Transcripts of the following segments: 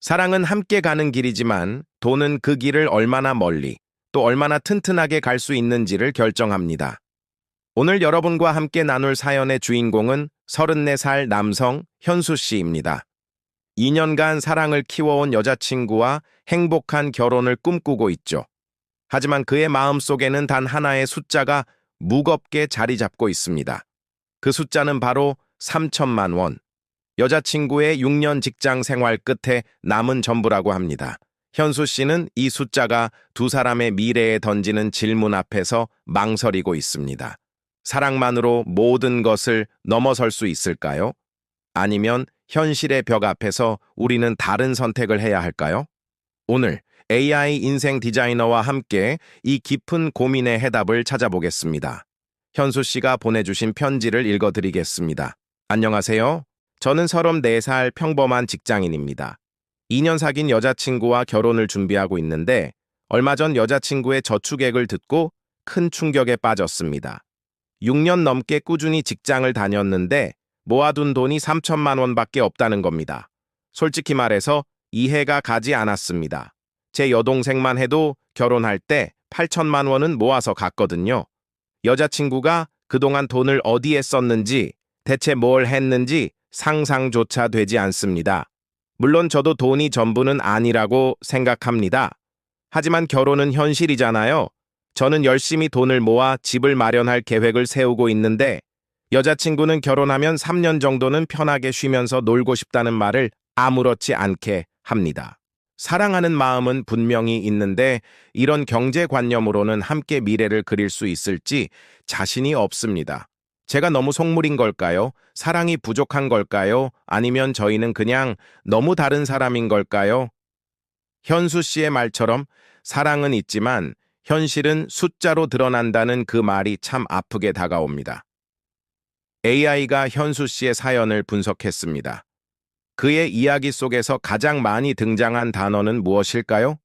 사랑은 함께 가는 길이지만 돈은 그 길을 얼마나 멀리 또 얼마나 튼튼하게 갈 수 있는지를 결정합니다. 오늘 여러분과 함께 나눌 사연의 주인공은 34살 남성 현수 씨입니다. 2년간 사랑을 키워온 여자친구와 행복한 결혼을 꿈꾸고 있죠. 하지만 그의 마음속에는 단 하나의 숫자가 무겁게 자리 잡고 있습니다. 그 숫자는 바로 3천만 원. 여자친구의 6년 직장 생활 끝에 남은 전부라고 합니다. 현수 씨는 이 숫자가 두 사람의 미래에 던지는 질문 앞에서 망설이고 있습니다. 사랑만으로 모든 것을 넘어설 수 있을까요? 아니면 현실의 벽 앞에서 우리는 다른 선택을 해야 할까요? 오늘 AI 인생 디자이너와 함께 이 깊은 고민의 해답을 찾아보겠습니다. 현수 씨가 보내주신 편지를 읽어드리겠습니다. 안녕하세요. 저는 34살 평범한 직장인입니다. 2년 사귄 여자친구와 결혼을 준비하고 있는데 얼마 전 여자친구의 저축액을 듣고 큰 충격에 빠졌습니다. 6년 넘게 꾸준히 직장을 다녔는데 모아둔 돈이 3천만 원밖에 없다는 겁니다. 솔직히 말해서 이해가 가지 않았습니다. 제 여동생만 해도 결혼할 때 8천만 원은 모아서 갔거든요. 여자친구가 그동안 돈을 어디에 썼는지, 대체 뭘 했는지 상상조차 되지 않습니다. 물론 저도 돈이 전부는 아니라고 생각합니다. 하지만 결혼은 현실이잖아요. 저는 열심히 돈을 모아 집을 마련할 계획을 세우고 있는데 여자친구는 결혼하면 3년 정도는 편하게 쉬면서 놀고 싶다는 말을 아무렇지 않게 합니다. 사랑하는 마음은 분명히 있는데 이런 경제관념으로는 함께 미래를 그릴 수 있을지 자신이 없습니다. 제가 너무 속물인 걸까요? 사랑이 부족한 걸까요? 아니면 저희는 그냥 너무 다른 사람인 걸까요? 현수 씨의 말처럼 사랑은 있지만 현실은 숫자로 드러난다는 그 말이 참 아프게 다가옵니다. AI가 현수 씨의 사연을 분석했습니다. 그의 이야기 속에서 가장 많이 등장한 단어는 무엇일까요?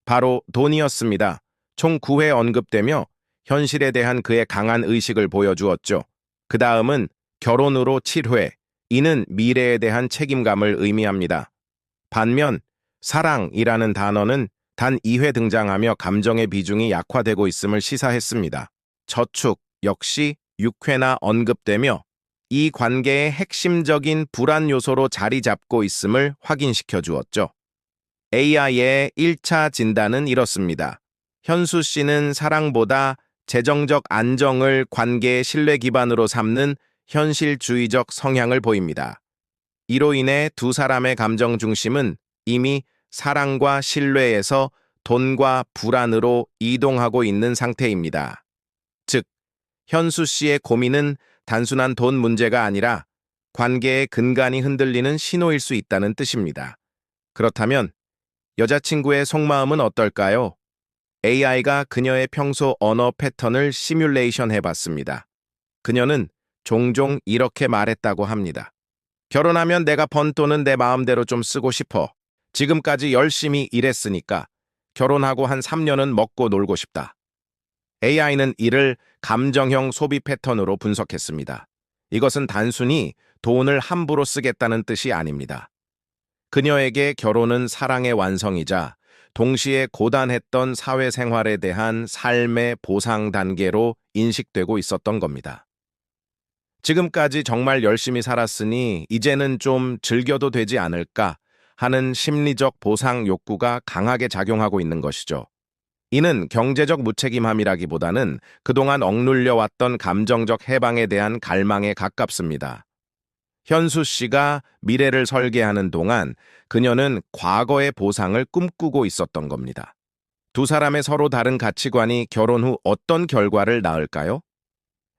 바로 돈이었습니다. 총 9회 언급되며 현실에 대한 그의 강한 의식을 보여주었죠. 그 다음은 결혼으로 7회, 이는 미래에 대한 책임감을 의미합니다. 반면 사랑이라는 단어는 단 2회 등장하며 감정의 비중이 약화되고 있음을 시사했습니다. 저축 역시 6회나 언급되며 이 관계의 핵심적인 불안 요소로 자리 잡고 있음을 확인시켜 주었죠. AI의 1차 진단은 이렇습니다. 현수 씨는 사랑보다 재정적 안정을 관계의 신뢰 기반으로 삼는 현실주의적 성향을 보입니다. 이로 인해 두 사람의 감정 중심은 이미 사랑과 신뢰에서 돈과 불안으로 이동하고 있는 상태입니다. 즉, 현수 씨의 고민은 단순한 돈 문제가 아니라 관계의 근간이 흔들리는 신호일 수 있다는 뜻입니다. 그렇다면 여자친구의 속마음은 어떨까요? AI가 그녀의 평소 언어 패턴을 시뮬레이션 해봤습니다. 그녀는 종종 이렇게 말했다고 합니다. 결혼하면 내가 번 돈은 내 마음대로 좀 쓰고 싶어. 지금까지 열심히 일했으니까 결혼하고 한 3년은 먹고 놀고 싶다. AI는 이를 감정형 소비 패턴으로 분석했습니다. 이것은 단순히 돈을 함부로 쓰겠다는 뜻이 아닙니다. 그녀에게 결혼은 사랑의 완성이자 동시에 고단했던 사회생활에 대한 삶의 보상 단계로 인식되고 있었던 겁니다. 지금까지 정말 열심히 살았으니 이제는 좀 즐겨도 되지 않을까 하는 심리적 보상 욕구가 강하게 작용하고 있는 것이죠. 이는 경제적 무책임함이라기보다는 그동안 억눌려 왔던 감정적 해방에 대한 갈망에 가깝습니다. 현수 씨가 미래를 설계하는 동안 그녀는 과거의 보상을 꿈꾸고 있었던 겁니다. 두 사람의 서로 다른 가치관이 결혼 후 어떤 결과를 낳을까요?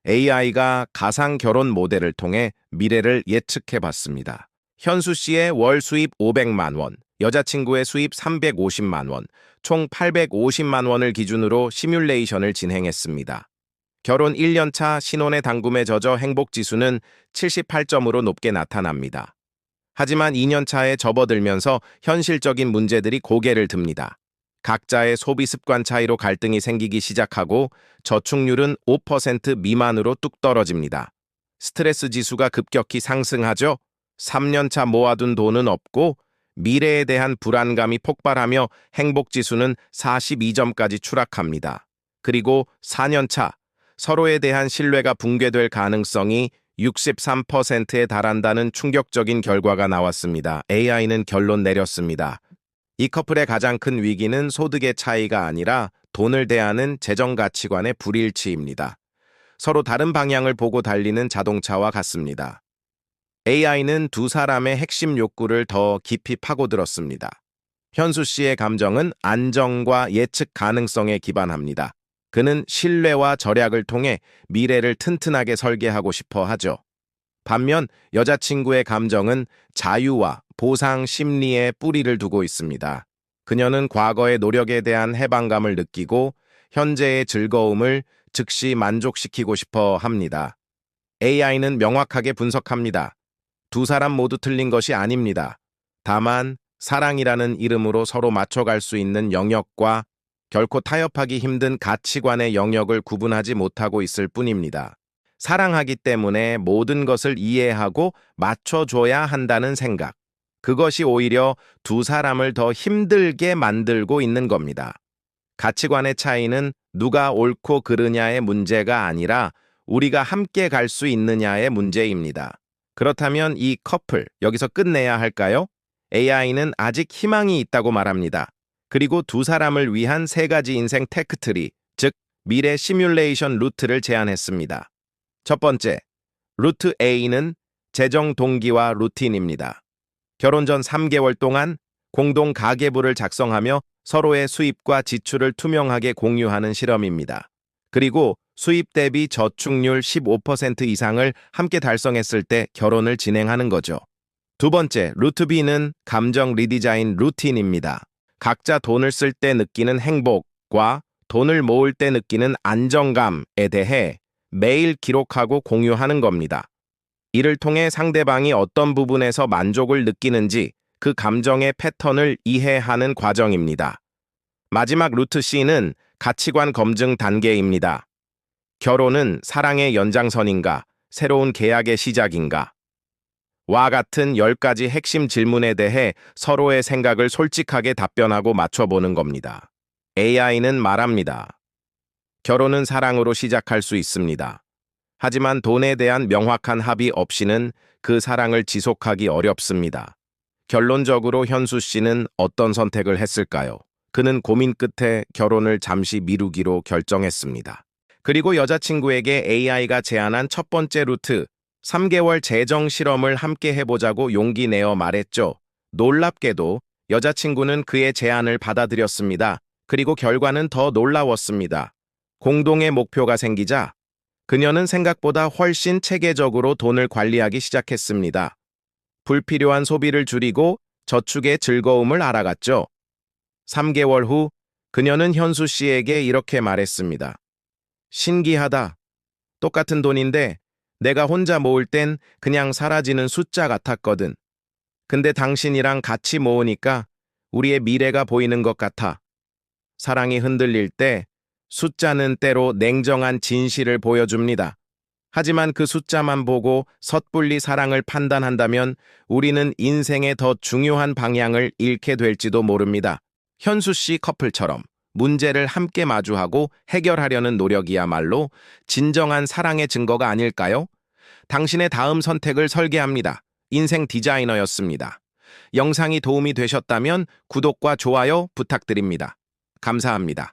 AI가 가상 결혼 모델을 통해 미래를 예측해 봤습니다. 현수 씨의 월 수입 500만 원, 여자친구의 수입 350만 원, 총 850만 원을 기준으로 시뮬레이션을 진행했습니다. 결혼 1년차 신혼의 당금에 젖어 행복지수는 78점으로 높게 나타납니다. 하지만 2년차에 접어들면서 현실적인 문제들이 고개를 듭니다. 각자의 소비 습관 차이로 갈등이 생기기 시작하고 저축률은 5% 미만으로 뚝 떨어집니다. 스트레스 지수가 급격히 상승하죠. 3년차 모아둔 돈은 없고 미래에 대한 불안감이 폭발하며 행복지수는 42점까지 추락합니다. 그리고 4년 차, 서로에 대한 신뢰가 붕괴될 가능성이 63%에 달한다는 충격적인 결과가 나왔습니다. AI는 결론 내렸습니다. 이 커플의 가장 큰 위기는 소득의 차이가 아니라 돈을 대하는 재정 가치관의 불일치입니다. 서로 다른 방향을 보고 달리는 자동차와 같습니다. AI는 두 사람의 핵심 욕구를 더 깊이 파고들었습니다. 현수 씨의 감정은 안정과 예측 가능성에 기반합니다. 그는 신뢰와 절약을 통해 미래를 튼튼하게 설계하고 싶어 하죠. 반면 여자친구의 감정은 자유와 보상 심리에 뿌리를 두고 있습니다. 그녀는 과거의 노력에 대한 해방감을 느끼고 현재의 즐거움을 즉시 만족시키고 싶어 합니다. AI는 명확하게 분석합니다. 두 사람 모두 틀린 것이 아닙니다. 다만 사랑이라는 이름으로 서로 맞춰갈 수 있는 영역과 결코 타협하기 힘든 가치관의 영역을 구분하지 못하고 있을 뿐입니다. 사랑하기 때문에 모든 것을 이해하고 맞춰줘야 한다는 생각. 그것이 오히려 두 사람을 더 힘들게 만들고 있는 겁니다. 가치관의 차이는 누가 옳고 그르냐의 문제가 아니라 우리가 함께 갈 수 있느냐의 문제입니다. 그렇다면 이 커플, 여기서 끝내야 할까요? AI는 아직 희망이 있다고 말합니다. 그리고 두 사람을 위한 세 가지 인생 테크트리, 즉 미래 시뮬레이션 루트를 제안했습니다. 첫 번째, 루트 A는 재정 동기와 루틴입니다. 결혼 전 3개월 동안 공동 가계부를 작성하며 서로의 수입과 지출을 투명하게 공유하는 실험입니다. 그리고 수입 대비 저축률 15% 이상을 함께 달성했을 때 결혼을 진행하는 거죠. 두 번째, 루트 B는 감정 리디자인 루틴입니다. 각자 돈을 쓸 때 느끼는 행복과 돈을 모을 때 느끼는 안정감에 대해 매일 기록하고 공유하는 겁니다. 이를 통해 상대방이 어떤 부분에서 만족을 느끼는지 그 감정의 패턴을 이해하는 과정입니다. 마지막 루트 C는 가치관 검증 단계입니다. 결혼은 사랑의 연장선인가, 새로운 계약의 시작인가? 와 같은 10가지 핵심 질문에 대해 서로의 생각을 솔직하게 답변하고 맞춰보는 겁니다. AI는 말합니다. 결혼은 사랑으로 시작할 수 있습니다. 하지만 돈에 대한 명확한 합의 없이는 그 사랑을 지속하기 어렵습니다. 결론적으로 현수 씨는 어떤 선택을 했을까요? 그는 고민 끝에 결혼을 잠시 미루기로 결정했습니다. 그리고 여자친구에게 AI가 제안한 첫 번째 루트, 3개월 재정 실험을 함께 해보자고 용기 내어 말했죠. 놀랍게도 여자친구는 그의 제안을 받아들였습니다. 그리고 결과는 더 놀라웠습니다. 공동의 목표가 생기자 그녀는 생각보다 훨씬 체계적으로 돈을 관리하기 시작했습니다. 불필요한 소비를 줄이고 저축의 즐거움을 알아갔죠. 3개월 후 그녀는 현수 씨에게 이렇게 말했습니다. 신기하다. 똑같은 돈인데 내가 혼자 모을 땐 그냥 사라지는 숫자 같았거든. 근데 당신이랑 같이 모으니까 우리의 미래가 보이는 것 같아. 사랑이 흔들릴 때 숫자는 때로 냉정한 진실을 보여줍니다. 하지만 그 숫자만 보고 섣불리 사랑을 판단한다면 우리는 인생의 더 중요한 방향을 잃게 될지도 모릅니다. 현수 씨 커플처럼 문제를 함께 마주하고 해결하려는 노력이야말로 진정한 사랑의 증거가 아닐까요? 당신의 다음 선택을 설계합니다. 인생 디자이너였습니다. 영상이 도움이 되셨다면 구독과 좋아요 부탁드립니다. 감사합니다.